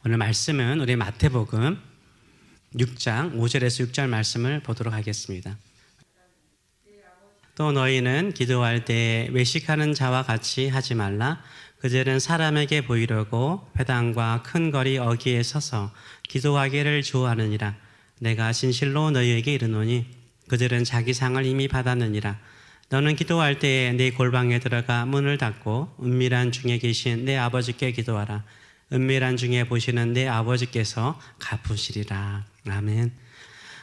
오늘 말씀은 우리 마태복음 6장 5절에서 6절 말씀을 보도록 하겠습니다. 또 너희는 기도할 때 외식하는 자와 같이 하지 말라. 그들은 사람에게 보이려고 회당과 큰 거리 어귀에 서서 기도하기를 좋아하느니라. 내가 진실로 너희에게 이르노니 그들은 자기 상을 이미 받았느니라. 너는 기도할 때에 네 골방에 들어가 문을 닫고 은밀한 중에 계신 내 아버지께 기도하라. 은밀한 중에 보시는 내 아버지께서 갚으시리라. 아멘.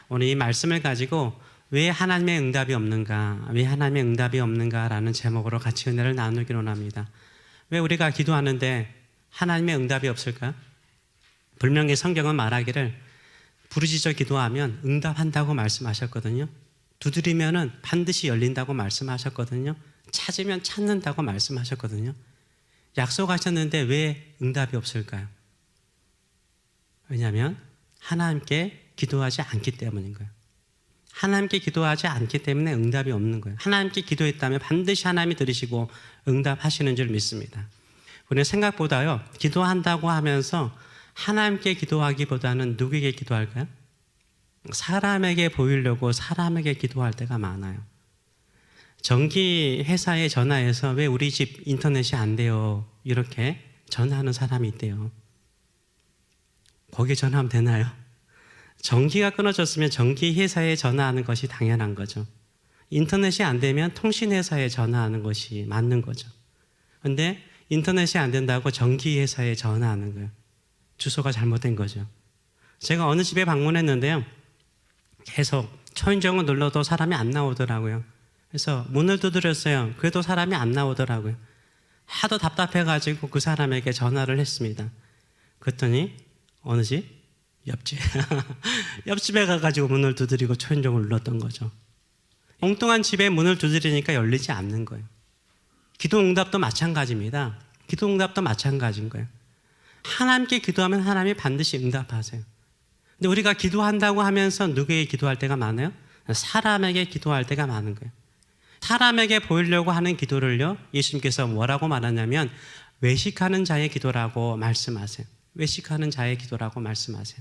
오늘 이 말씀을 가지고 왜 하나님의 응답이 없는가, 왜 하나님의 응답이 없는가라는 제목으로 같이 은혜를 나누기로 합니다. 왜 우리가 기도하는데 하나님의 응답이 없을까? 분명히 성경은 말하기를 부르짖어 기도하면 응답한다고 말씀하셨거든요. 두드리면은 반드시 열린다고 말씀하셨거든요. 찾으면 찾는다고 말씀하셨거든요. 약속하셨는데 왜 응답이 없을까요? 왜냐하면 하나님께 기도하지 않기 때문인 거예요. 하나님께 기도하지 않기 때문에 응답이 없는 거예요. 하나님께 기도했다면 반드시 하나님이 들으시고 응답하시는 줄 믿습니다. 우리는 생각보다요, 기도한다고 하면서 하나님께 기도하기보다는 누구에게 기도할까요? 사람에게 보이려고 사람에게 기도할 때가 많아요. 전기 회사에 전화해서 왜 우리 집 인터넷이 안 돼요? 이렇게 전화하는 사람이 있대요. 거기에 전화하면 되나요? 전기가 끊어졌으면 전기 회사에 전화하는 것이 당연한 거죠. 인터넷이 안 되면 통신회사에 전화하는 것이 맞는 거죠. 그런데 인터넷이 안 된다고 전기 회사에 전화하는 거예요. 주소가 잘못된 거죠. 제가 어느 집에 방문했는데요. 계속 초인종을 눌러도 사람이 안 나오더라고요. 그래서 문을 두드렸어요. 그래도 사람이 안 나오더라고요. 하도 답답해가지고 그 사람에게 전화를 했습니다. 그랬더니 어느 집? 옆집. 옆집에 가가지고 문을 두드리고 초인종을 눌렀던 거죠. 엉뚱한 집에 문을 두드리니까 열리지 않는 거예요. 기도 응답도 마찬가지입니다. 기도 응답도 마찬가지인 거예요. 하나님께 기도하면 하나님이 반드시 응답하세요. 근데 우리가 기도한다고 하면서 누구에게 기도할 때가 많아요? 사람에게 기도할 때가 많은 거예요. 사람에게 보이려고 하는 기도를요, 예수님께서 뭐라고 말하냐면 외식하는 자의 기도라고 말씀하세요. 외식하는 자의 기도라고 말씀하세요.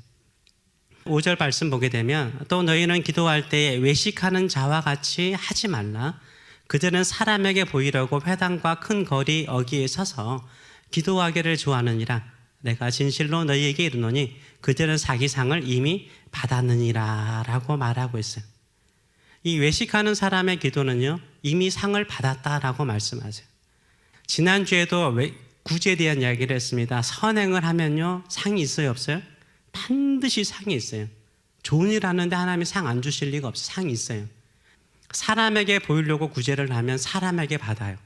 5절 말씀 보게 되면 또 너희는 기도할 때 외식하는 자와 같이 하지 말라. 그들은 사람에게 보이려고 회당과 큰 거리 어귀에 서서 기도하기를 좋아하느니라. 내가 진실로 너희에게 이르노니 그들은 자기 상을 이미 받았느니라 라고 말하고 있어요. 이 외식하는 사람의 기도는요, 이미 상을 받았다라고 말씀하세요. 지난주에도 구제에 대한 이야기를 했습니다. 선행을 하면요, 상이 있어요, 없어요? 반드시 상이 있어요. 좋은 일 하는데 하나님이 상 안 주실 리가 없어요. 상이 있어요. 사람에게 보이려고 구제를 하면 사람에게 받아요.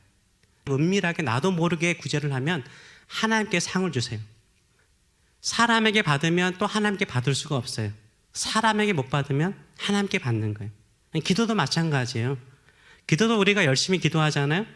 은밀하게 나도 모르게 구제를 하면 하나님께 상을 주세요. 사람에게 받으면 또 하나님께 받을 수가 없어요. 사람에게 못 받으면 하나님께 받는 거예요. 기도도 마찬가지예요. 기도도 우리가 열심히 기도하잖아요.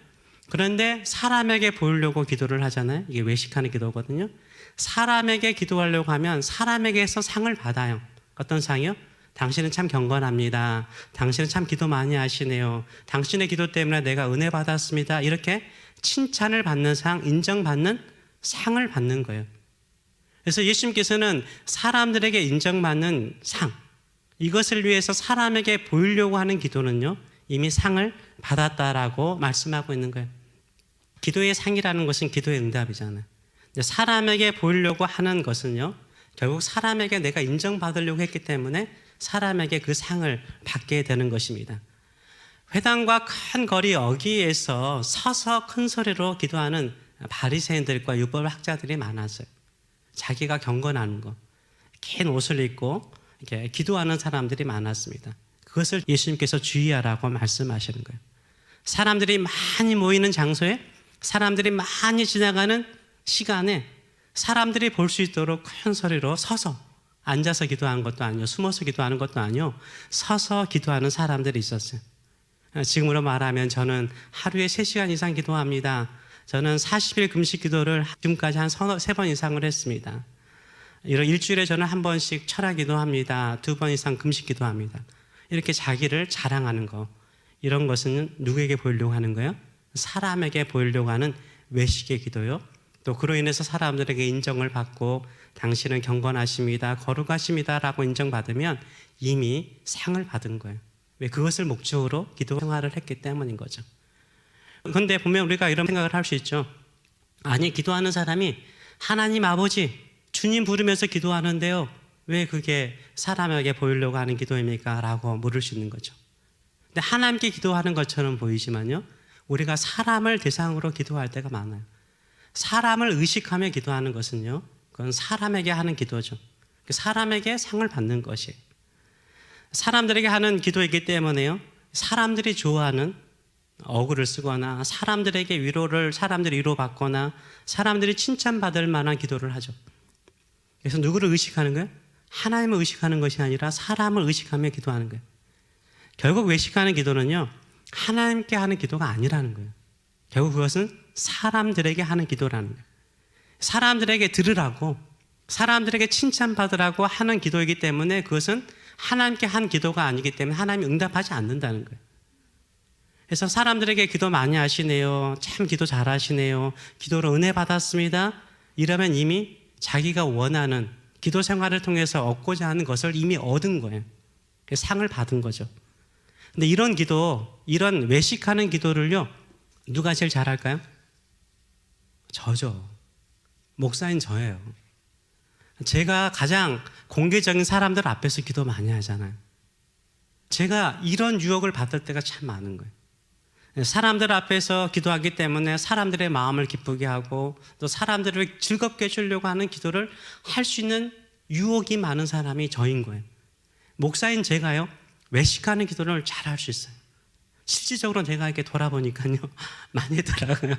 그런데 사람에게 보이려고 기도를 하잖아요. 이게 외식하는 기도거든요. 사람에게 기도하려고 하면 사람에게서 상을 받아요. 어떤 상이요? 당신은 참 경건합니다. 당신은 참 기도 많이 하시네요. 당신의 기도 때문에 내가 은혜 받았습니다. 이렇게 칭찬을 받는 상, 인정받는 상을 받는 거예요. 그래서 예수님께서는 사람들에게 인정받는 상, 이것을 위해서 사람에게 보이려고 하는 기도는요, 이미 상을 받았다라고 말씀하고 있는 거예요. 기도의 상이라는 것은 기도의 응답이잖아요. 사람에게 보이려고 하는 것은요, 결국 사람에게 내가 인정받으려고 했기 때문에 사람에게 그 상을 받게 되는 것입니다. 회당과 큰 거리 어귀에서 서서 큰 소리로 기도하는 바리새인들과 율법학자들이 많았어요. 자기가 경건하는 거, 긴 옷을 입고 이렇게 기도하는 사람들이 많았습니다. 그것을 예수님께서 주의하라고 말씀하시는 거예요. 사람들이 많이 모이는 장소에, 사람들이 많이 지나가는 시간에 사람들이 볼 수 있도록 큰 소리로 서서, 앉아서 기도하는 것도 아니요, 숨어서 기도하는 것도 아니요, 서서 기도하는 사람들이 있었어요. 지금으로 말하면 저는 하루에 3시간 이상 기도합니다. 저는 40일 금식 기도를 지금까지 한 3번 이상을 했습니다. 일주일에 저는 한 번씩 철학 기도합니다. 2번 이상 금식 기도합니다. 이렇게 자기를 자랑하는 거, 이런 것은 누구에게 보이려고 하는 거예요? 사람에게 보이려고 하는 외식의 기도요. 또 그로 인해서 사람들에게 인정을 받고 당신은 경건하십니다, 거룩하십니다 라고 인정받으면 이미 상을 받은 거예요. 왜? 그것을 목적으로 기도 생활을 했기 때문인 거죠. 그런데 보면 우리가 이런 생각을 할 수 있죠. 아니, 기도하는 사람이 하나님 아버지, 주님 부르면서 기도하는데요, 왜 그게 사람에게 보이려고 하는 기도입니까? 라고 물을 수 있는 거죠. 근데 하나님께 기도하는 것처럼 보이지만요, 우리가 사람을 대상으로 기도할 때가 많아요. 사람을 의식하며 기도하는 것은요, 그건 사람에게 하는 기도죠. 사람에게 상을 받는 것이에요. 사람들에게 하는 기도이기 때문에요, 사람들이 좋아하는 어구를 쓰거나 사람들에게 사람들이 위로받거나 사람들이 칭찬받을 만한 기도를 하죠. 그래서 누구를 의식하는 거예요? 하나님을 의식하는 것이 아니라 사람을 의식하며 기도하는 거예요. 결국 외식하는 기도는요, 하나님께 하는 기도가 아니라는 거예요. 결국 그것은 사람들에게 하는 기도라는 거예요. 사람들에게 들으라고, 사람들에게 칭찬받으라고 하는 기도이기 때문에 그것은 하나님께 한 기도가 아니기 때문에 하나님이 응답하지 않는다는 거예요. 그래서 사람들에게 기도 많이 하시네요, 참 기도 잘하시네요, 기도로 은혜 받았습니다, 이러면 이미 자기가 원하는 기도 생활을 통해서 얻고자 하는 것을 이미 얻은 거예요. 상을 받은 거죠. 근데 이런 기도, 이런 외식하는 기도를요, 누가 제일 잘할까요? 저죠. 목사인 저예요. 제가 가장 공개적인 사람들 앞에서 기도 많이 하잖아요. 제가 이런 유혹을 받을 때가 참 많은 거예요. 사람들 앞에서 기도하기 때문에 사람들의 마음을 기쁘게 하고 또 사람들을 즐겁게 해주려고 하는 기도를 할 수 있는 유혹이 많은 사람이 저인 거예요. 목사인 제가요, 외식하는 기도를 잘 할 수 있어요. 실질적으로 제가 이렇게 돌아보니까요, 많이 하더라고요.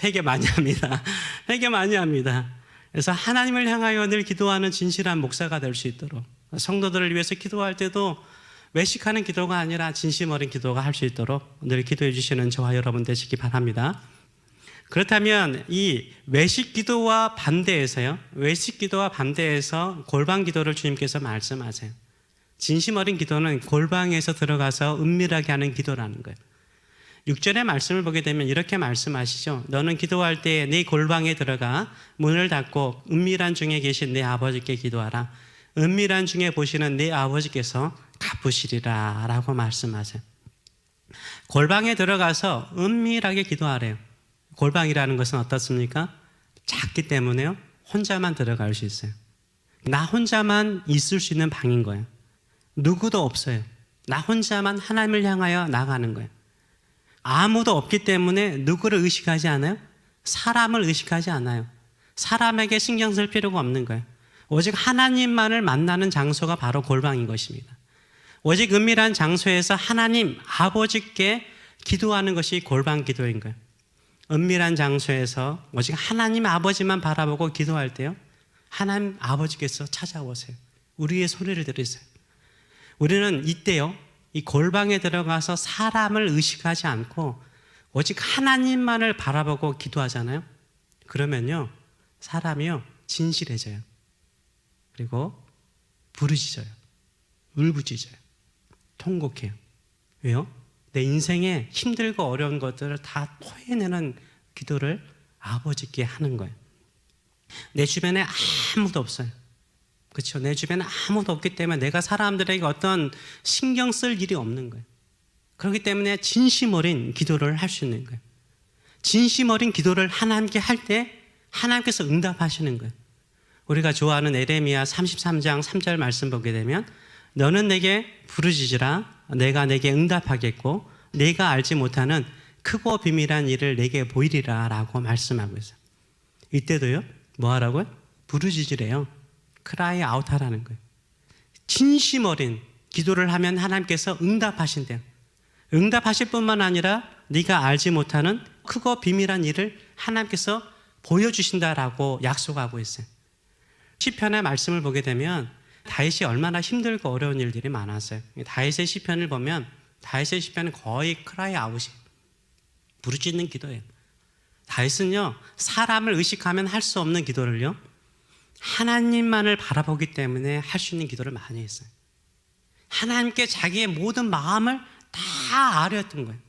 회개 많이 합니다. 회개 많이 합니다. 그래서 하나님을 향하여 늘 기도하는 진실한 목사가 될 수 있도록, 성도들을 위해서 기도할 때도 외식하는 기도가 아니라 진심 어린 기도가 할 수 있도록 늘 기도해 주시는 저와 여러분 되시기 바랍니다. 그렇다면 이 외식 기도와 반대해서요, 외식 기도와 반대해서 골방 기도를 주님께서 말씀하세요. 진심 어린 기도는 골방에서 들어가서 은밀하게 하는 기도라는 거예요. 6절의 말씀을 보게 되면 이렇게 말씀하시죠. 너는 기도할 때 네 골방에 들어가 문을 닫고 은밀한 중에 계신 내 아버지께 기도하라. 은밀한 중에 보시는 내 아버지께서 갚으시리라 라고 말씀하세요. 골방에 들어가서 은밀하게 기도하래요. 골방이라는 것은 어떻습니까? 작기 때문에요, 혼자만 들어갈 수 있어요. 나 혼자만 있을 수 있는 방인 거예요. 누구도 없어요. 나 혼자만 하나님을 향하여 나가는 거예요. 아무도 없기 때문에 누구를 의식하지 않아요? 사람을 의식하지 않아요. 사람에게 신경 쓸 필요가 없는 거예요. 오직 하나님만을 만나는 장소가 바로 골방인 것입니다. 오직 은밀한 장소에서 하나님 아버지께 기도하는 것이 골방 기도인 거예요. 은밀한 장소에서 오직 하나님 아버지만 바라보고 기도할 때요, 하나님 아버지께서 찾아오세요. 우리의 소리를 들으세요. 우리는 이때요, 이 골방에 들어가서 사람을 의식하지 않고 오직 하나님만을 바라보고 기도하잖아요. 그러면요, 사람이요 진실해져요. 그리고 부르짖어요. 울부짖어요. 통곡해요. 왜요? 내 인생에 힘들고 어려운 것들을 다 토해내는 기도를 아버지께 하는 거예요. 내 주변에 아무도 없어요. 그렇죠? 내 주변에 아무도 없기 때문에 내가 사람들에게 어떤 신경 쓸 일이 없는 거예요. 그렇기 때문에 진심 어린 기도를 할 수 있는 거예요. 진심 어린 기도를 하나님께 할 때 하나님께서 응답하시는 거예요. 우리가 좋아하는 에레미야 33장 3절 말씀 보게 되면 너는 내게 부르짖으라 내가 내게 응답하겠고 내가 알지 못하는 크고 비밀한 일을 내게 보이리라 라고 말씀하고 있어요. 이때도요, 뭐 하라고요? 부르짖으래요. cry out 하라는 거예요. 진심 어린 기도를 하면 하나님께서 응답하신대요. 응답하실 뿐만 아니라 네가 알지 못하는 크고 비밀한 일을 하나님께서 보여주신다라고 약속하고 있어요. 시편의 말씀을 보게 되면 다윗이 얼마나 힘들고 어려운 일들이 많았어요. 다윗의 시편을 보면 다윗의 시편은 거의 cry out이에요. 부르짖는 기도예요. 다윗은요, 사람을 의식하면 할 수 없는 기도를요, 하나님만을 바라보기 때문에 할 수 있는 기도를 많이 했어요. 하나님께 자기의 모든 마음을 다 아뢰었던 거예요.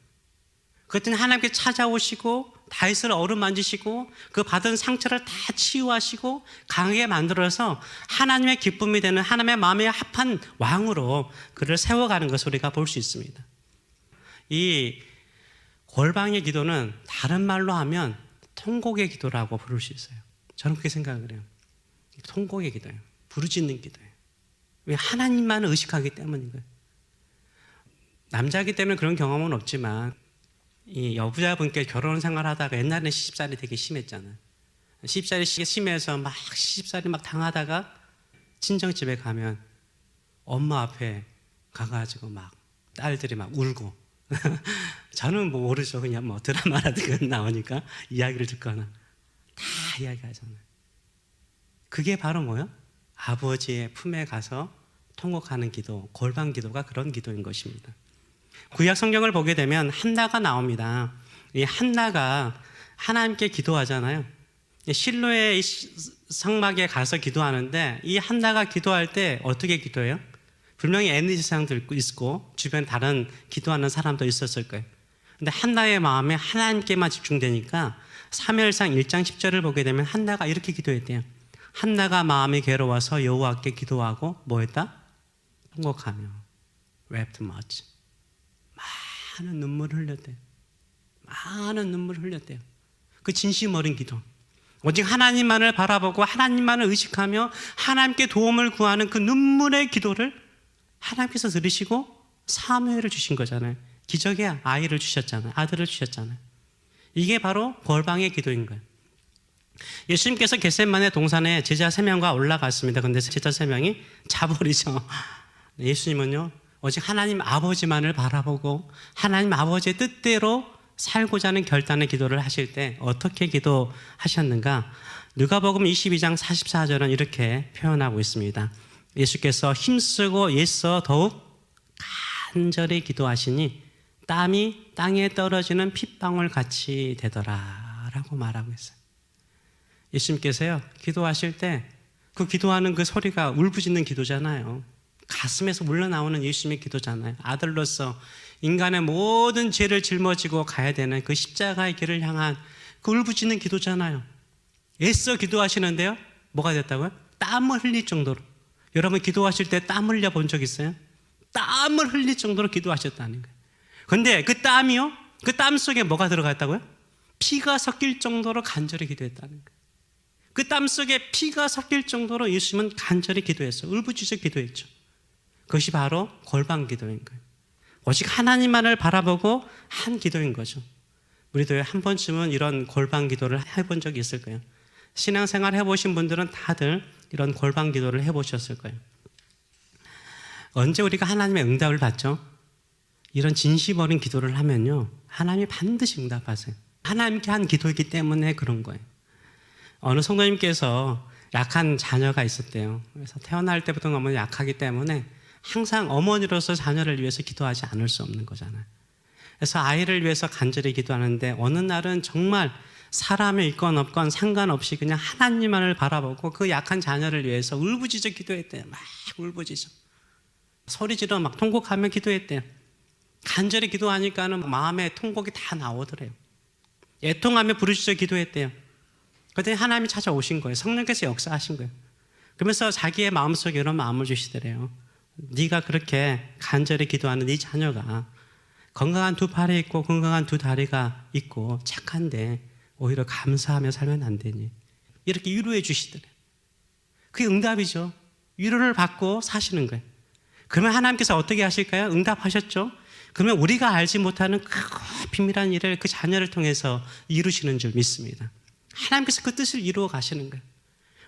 그때는 하나님께 찾아오시고 다윗을 어루만지시고 그 받은 상처를 다 치유하시고 강하게 만들어서 하나님의 기쁨이 되는 하나님의 마음에 합한 왕으로 그를 세워가는 것을 우리가 볼 수 있습니다. 이 골방의 기도는 다른 말로 하면 통곡의 기도라고 부를 수 있어요. 저는 그렇게 생각을 해요. 통곡의 기도예요. 부르짖는 기도예요. 왜? 하나님만을 의식하기 때문인 거예요. 남자이기 때문에 그런 경험은 없지만 이 여부자분께 결혼 생활하다가 옛날에는 시집살이 되게 심했잖아요. 시집살이 심해서 막 시집살이 막 당하다가 친정집에 가면 엄마 앞에 가가지고 막 딸들이 막 울고 저는 뭐 모르죠. 그냥 뭐 드라마라든가 나오니까 이야기를 듣거나 다 이야기하잖아요. 그게 바로 뭐요? 아버지의 품에 가서 통곡하는 기도, 골방 기도가 그런 기도인 것입니다. 구약 성경을 보게 되면 한나가 나옵니다. 이 한나가 하나님께 기도하잖아요. 실로의 성막에 가서 기도하는데 이 한나가 기도할 때 어떻게 기도해요? 분명히 애니지상도 있고 주변 다른 기도하는 사람도 있었을 거예요. 근데 한나의 마음에 하나님께만 집중되니까 사무엘상 1장 10절을 보게 되면 한나가 이렇게 기도했대요. 한나가 마음이 괴로워서 여호와께 기도하고 뭐 했다? 통곡하며 wept much. 많은 눈물을 흘렸대요. 많은 눈물을 흘렸대요. 그 진심 어린 기도. 오직 하나님만을 바라보고 하나님만을 의식하며 하나님께 도움을 구하는 그 눈물의 기도를 하나님께서 들으시고 사무엘을 주신 거잖아요. 기적의 아이를 주셨잖아요. 아들을 주셨잖아요. 이게 바로 골방의 기도인 거예요. 예수님께서 겟세마네 동산에 제자 3명과 올라갔습니다. 그런데 제자 3명이 자버리죠. 예수님은요, 오직 하나님 아버지만을 바라보고 하나님 아버지의 뜻대로 살고자 하는 결단의 기도를 하실 때 어떻게 기도하셨는가? 누가복음 22장 44절은 이렇게 표현하고 있습니다. 예수께서 힘쓰고 애써 더욱 간절히 기도하시니 땀이 땅에 떨어지는 핏방울 같이 되더라 라고 말하고 있어요. 예수님께서요, 기도하실 때 그 기도하는 그 소리가 울부짖는 기도잖아요. 가슴에서 물러나오는 예수님의 기도잖아요. 아들로서 인간의 모든 죄를 짊어지고 가야 되는 그 십자가의 길을 향한 그 울부짖는 기도잖아요. 애써 기도하시는데요, 뭐가 됐다고요? 땀을 흘릴 정도로. 여러분 기도하실 때 땀 흘려 본 적 있어요? 땀을 흘릴 정도로 기도하셨다는 거예요. 그런데 그 땀이요, 그 땀 속에 뭐가 들어갔다고요? 피가 섞일 정도로 간절히 기도했다는 거예요. 그 땀 속에 피가 섞일 정도로 예수님은 간절히 기도했어요. 울부짖어 기도했죠. 그것이 바로 골방 기도인 거예요. 오직 하나님만을 바라보고 한 기도인 거죠. 우리도 한 번쯤은 이런 골방 기도를 해본 적이 있을 거예요. 신앙생활 해보신 분들은 다들 이런 골방 기도를 해보셨을 거예요. 언제 우리가 하나님의 응답을 받죠? 이런 진심 어린 기도를 하면요, 하나님이 반드시 응답하세요. 하나님께 한 기도이기 때문에 그런 거예요. 어느 성도님께서 약한 자녀가 있었대요. 그래서 태어날 때부터 너무 약하기 때문에 항상 어머니로서 자녀를 위해서 기도하지 않을 수 없는 거잖아요. 그래서 아이를 위해서 간절히 기도하는데 어느 날은 정말 사람이 있건 없건 상관없이 그냥 하나님만을 바라보고 그 약한 자녀를 위해서 울부짖어 기도했대요. 막 울부짖어. 소리지르 막 통곡하며 기도했대요. 간절히 기도하니까는 마음에 통곡이 다 나오더래요. 애통하며 부르짖어 기도했대요. 그랬더니 하나님이 찾아오신 거예요. 성령께서 역사하신 거예요. 그러면서 자기의 마음속에 이런 마음을 주시더래요. 네가 그렇게 간절히 기도하는 네 자녀가 건강한 두 팔이 있고 건강한 두 다리가 있고 착한데 오히려 감사하며 살면 안 되니? 이렇게 위로해 주시더래요. 그게 응답이죠. 위로를 받고 사시는 거예요. 그러면 하나님께서 어떻게 하실까요? 응답하셨죠. 그러면 우리가 알지 못하는 그 비밀한 일을 그 자녀를 통해서 이루시는 줄 믿습니다. 하나님께서 그 뜻을 이루어 가시는 거예요.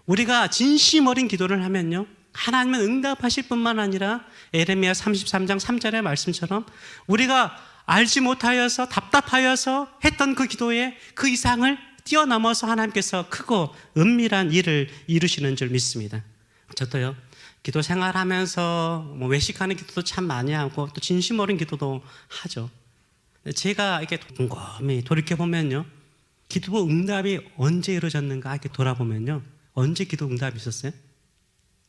우리가 진심 어린 기도를 하면요, 하나님은 응답하실 뿐만 아니라 에레미야 33장 3절의 말씀처럼 우리가 알지 못하여서 답답하여서 했던 그 기도에 그 이상을 뛰어넘어서 하나님께서 크고 은밀한 일을 이루시는 줄 믿습니다. 저도요, 기도 생활하면서 외식하는 기도도 참 많이 하고 또 진심 어린 기도도 하죠. 제가 이렇게 곰곰이 돌이켜보면요, 기도 응답이 언제 이루어졌는가 이렇게 돌아보면요, 언제 기도 응답이 있었어요?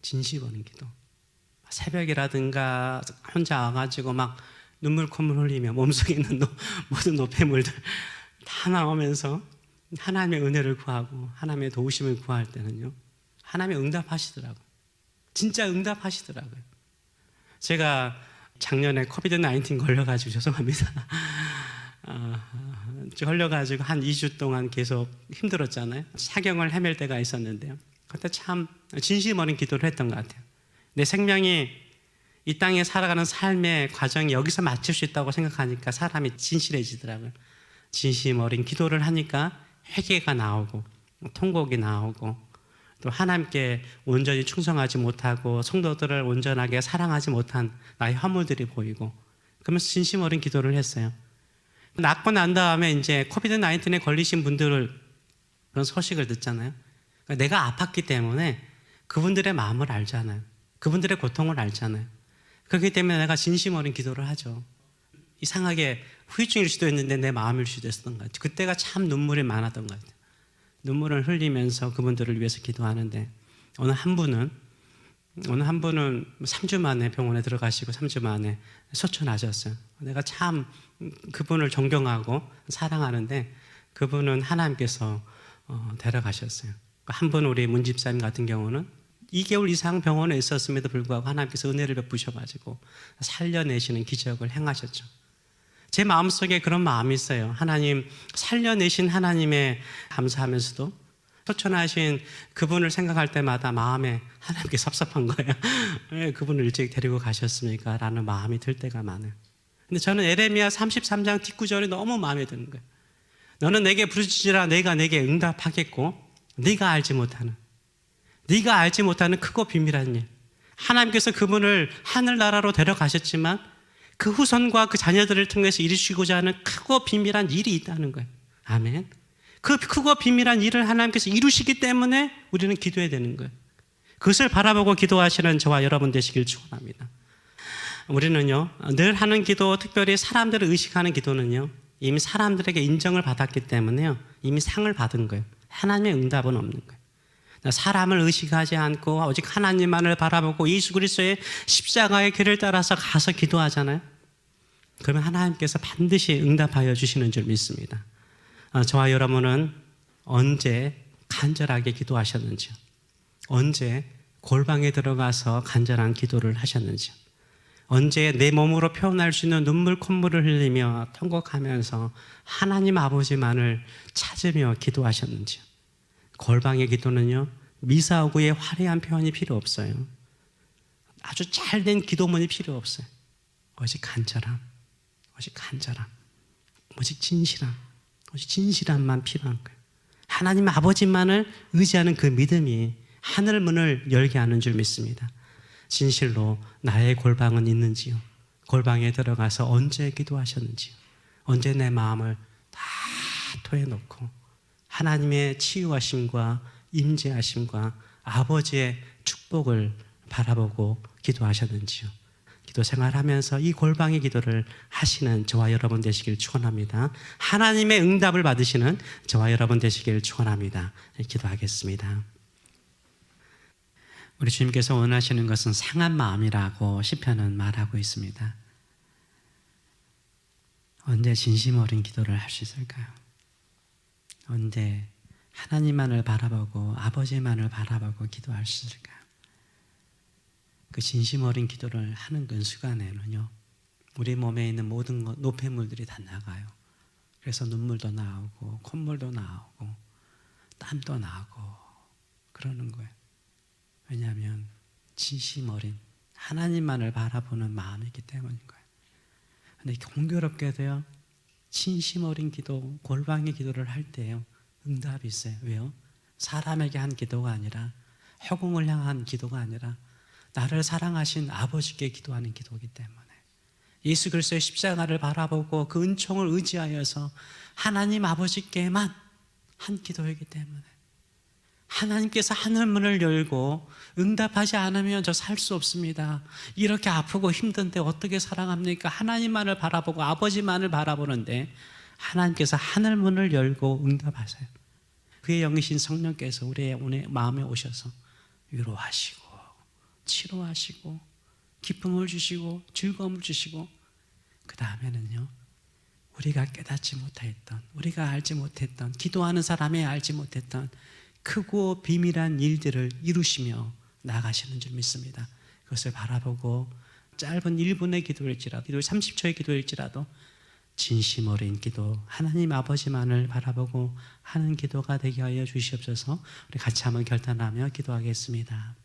진심 어린 기도. 새벽이라든가 혼자 와가지고 막 눈물 콧물 흘리며 몸속에 있는 모든 노폐물들 다 나오면서 하나님의 은혜를 구하고 하나님의 도우심을 구할 때는요, 하나님이 응답하시더라고요. 진짜 응답하시더라고요. 제가 작년에 코비드-19 걸려가지고 죄송합니다. 걸려가지고 한 2주 동안 계속 힘들었잖아요. 사경을 헤맬 때가 있었는데요. 그때 참 진심 어린 기도를 했던 것 같아요. 내 생명이 이 땅에 살아가는 삶의 과정이 여기서 마칠 수 있다고 생각하니까 사람이 진실해지더라고요. 진심 어린 기도를 하니까 회개가 나오고 통곡이 나오고 또 하나님께 온전히 충성하지 못하고 성도들을 온전하게 사랑하지 못한 나의 허물들이 보이고, 그러면서 진심 어린 기도를 했어요. 낫고 난 다음에 이제 코비드-19에 걸리신 분들을 그런 소식을 듣잖아요. 그러니까 내가 아팠기 때문에 그분들의 마음을 알잖아요. 그분들의 고통을 알잖아요. 그렇기 때문에 내가 진심 어린 기도를 하죠. 이상하게 후유증일 수도 있는데 내 마음일 수도 있었던 것 같아요. 그때가 참 눈물이 많았던 것 같아요. 눈물을 흘리면서 그분들을 위해서 기도하는데, 어느 한 분은 3주 만에 병원에 들어가시고 3주 만에 소천하셨어요. 내가 참 그분을 존경하고 사랑하는데 그분은 하나님께서 데려가셨어요. 한 분, 우리 문 집사님 같은 경우는 2개월 이상 병원에 있었음에도 불구하고 하나님께서 은혜를 베푸셔가지고 살려내시는 기적을 행하셨죠. 제 마음속에 그런 마음이 있어요. 하나님, 살려내신 하나님에 감사하면서도 소천하신 그분을 생각할 때마다 마음에 하나님께 섭섭한 거예요. 왜 그분을 일찍 데리고 가셨습니까? 라는 마음이 들 때가 많아요. 근데 저는 에레미야 33장 뒷구절이 너무 마음에 드는 거예요. 너는 내게 부르짖으라 내가 내게 응답하겠고 네가 알지 못하는 크고 비밀한 일. 하나님께서 그분을 하늘나라로 데려가셨지만 그 후손과 그 자녀들을 통해서 이루시고자 하는 크고 비밀한 일이 있다는 거예요. 아멘. 그 크고 비밀한 일을 하나님께서 이루시기 때문에 우리는 기도해야 되는 거예요. 그것을 바라보고 기도하시는 저와 여러분 되시길 축원합니다. 우리는요, 늘 하는 기도, 특별히 사람들을 의식하는 기도는요, 이미 사람들에게 인정을 받았기 때문에요, 이미 상을 받은 거예요. 하나님의 응답은 없는 거예요. 사람을 의식하지 않고 오직 하나님만을 바라보고 예수 그리스도의 십자가의 길을 따라서 가서 기도하잖아요. 그러면 하나님께서 반드시 응답하여 주시는 줄 믿습니다. 저와 여러분은 언제 간절하게 기도하셨는지요? 언제 골방에 들어가서 간절한 기도를 하셨는지요? 언제 내 몸으로 표현할 수 있는 눈물 콧물을 흘리며 통곡하면서 하나님 아버지만을 찾으며 기도하셨는지요? 골방의 기도는요, 미사오구의 화려한 표현이 필요 없어요. 아주 잘된 기도문이 필요 없어요. 오직 간절함, 오직 진실함만 필요한 거예요. 하나님 아버지만을 의지하는 그 믿음이 하늘 문을 열게 하는 줄 믿습니다. 진실로 나의 골방은 있는지요? 골방에 들어가서 언제 기도하셨는지요? 언제 내 마음을 다 토해놓고 하나님의 치유하심과 임재하심과 아버지의 축복을 바라보고 기도하셨는지요? 기도 생활하면서 이 골방의 기도를 하시는 저와 여러분 되시길 축원합니다. 하나님의 응답을 받으시는 저와 여러분 되시길 축원합니다. 기도하겠습니다. 우리 주님께서 원하시는 것은 상한 마음이라고 시편은 말하고 있습니다. 언제 진심 어린 기도를 할 수 있을까요? 언제 하나님만을 바라보고 아버지만을 바라보고 기도할 수 있을까요? 그 진심 어린 기도를 하는 그 순간에는요, 우리 몸에 있는 모든 노폐물들이 다 나가요. 그래서 눈물도 나오고 콧물도 나오고 땀도 나고 그러는 거예요. 왜냐하면 진심 어린 하나님만을 바라보는 마음이기 때문인 거예요. 그런데 공교롭게도요, 진심 어린 기도, 골방의 기도를 할 때요, 응답이 있어요. 왜요? 사람에게 한 기도가 아니라, 허공을 향한 기도가 아니라 나를 사랑하신 아버지께 기도하는 기도이기 때문에, 예수 그리스도의 십자가를 바라보고 그 은총을 의지하여서 하나님 아버지께만 한 기도이기 때문에, 하나님께서 하늘문을 열고 응답하지 않으면 저 살 수 없습니다. 이렇게 아프고 힘든데 어떻게 사랑합니까? 하나님만을 바라보고 아버지만을 바라보는데 하나님께서 하늘문을 열고 응답하세요. 그의 영이신 성령께서 우리의 마음에 오셔서 위로하시고 치료하시고 기쁨을 주시고 즐거움을 주시고, 그 다음에는요, 우리가 깨닫지 못했던, 우리가 알지 못했던, 기도하는 사람이 알지 못했던 크고 비밀한 일들을 이루시며 나가시는 줄 믿습니다. 그것을 바라보고 짧은 1분의 기도일지라도, 기도 30초의 기도일지라도 진심 어린 기도, 하나님 아버지만을 바라보고 하는 기도가 되게 하여 주시옵소서. 우리 같이 한번 결단하며 기도하겠습니다.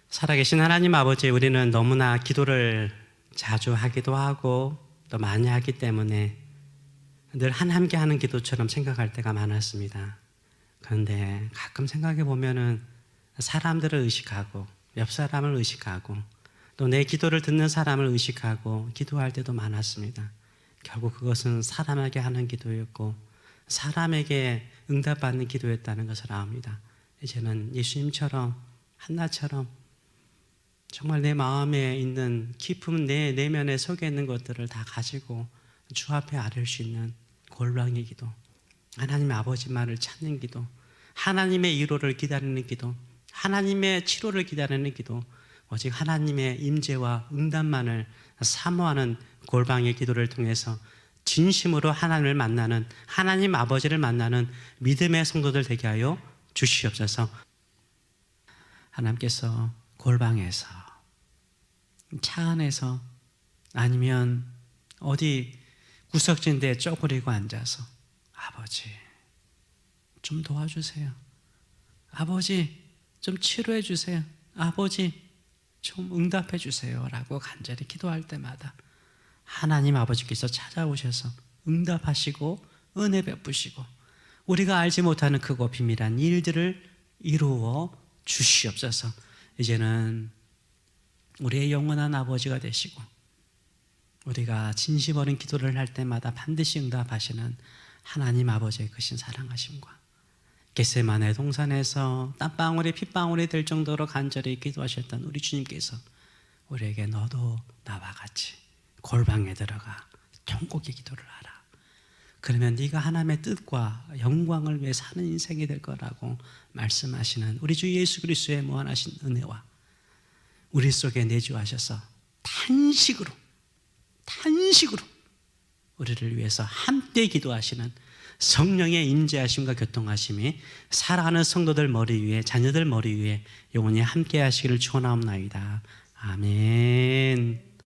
살아계신 하나님 아버지, 우리는 너무나 기도를 자주 하기도 하고 또 많이 하기 때문에 늘 함께 하는 기도처럼 생각할 때가 많았습니다. 그런데 가끔 생각해 보면은 사람들을 의식하고 옆 사람을 의식하고 또 내 기도를 듣는 사람을 의식하고 기도할 때도 많았습니다. 결국 그것은 사람에게 하는 기도였고 사람에게 응답받는 기도였다는 것을 압니다. 이제는 예수님처럼, 한나처럼 정말 내 마음에 있는 깊은 내 내면에 속에 있는 것들을 다 가지고 주 앞에 아뢰올 수 있는 골방의 기도, 하나님의 아버지 말을 찾는 기도, 하나님의 위로를 기다리는 기도, 하나님의 치료를 기다리는 기도, 오직 하나님의 임재와 응답만을 사모하는 골방의 기도를 통해서 진심으로 하나님을 만나는, 하나님 아버지를 만나는 믿음의 성도들 되게 하여 주시옵소서. 하나님께서 골방에서, 차 안에서, 아니면 어디 구석진 데에 쪼그리고 앉아서 아버지 좀 도와주세요, 아버지 좀 치료해 주세요, 아버지 좀 응답해 주세요 라고 간절히 기도할 때마다 하나님 아버지께서 찾아오셔서 응답하시고 은혜 베푸시고 우리가 알지 못하는 크고 비밀한 일들을 이루어 주시옵소서. 이제는 우리의 영원한 아버지가 되시고 우리가 진심 어린 기도를 할 때마다 반드시 응답하시는 하나님 아버지의 크신 사랑하심과 겟세마네 동산에서 땀방울이 핏방울이 될 정도로 간절히 기도하셨던 우리 주님께서 우리에게 너도 나와 같이 골방에 들어가 통곡의 기도를 하라. 그러면 네가 하나님의 뜻과 영광을 위해 사는 인생이 될 거라고 말씀하시는 우리 주 예수 그리스도의 무한하신 은혜와 우리 속에 내주하셔서 단식으로 우리를 위해서 함께 기도하시는 성령의 임재하심과 교통하심이 살아가는 성도들 머리 위에, 자녀들 머리 위에 영원히 함께 하시기를 축원하옵나이다. 아멘.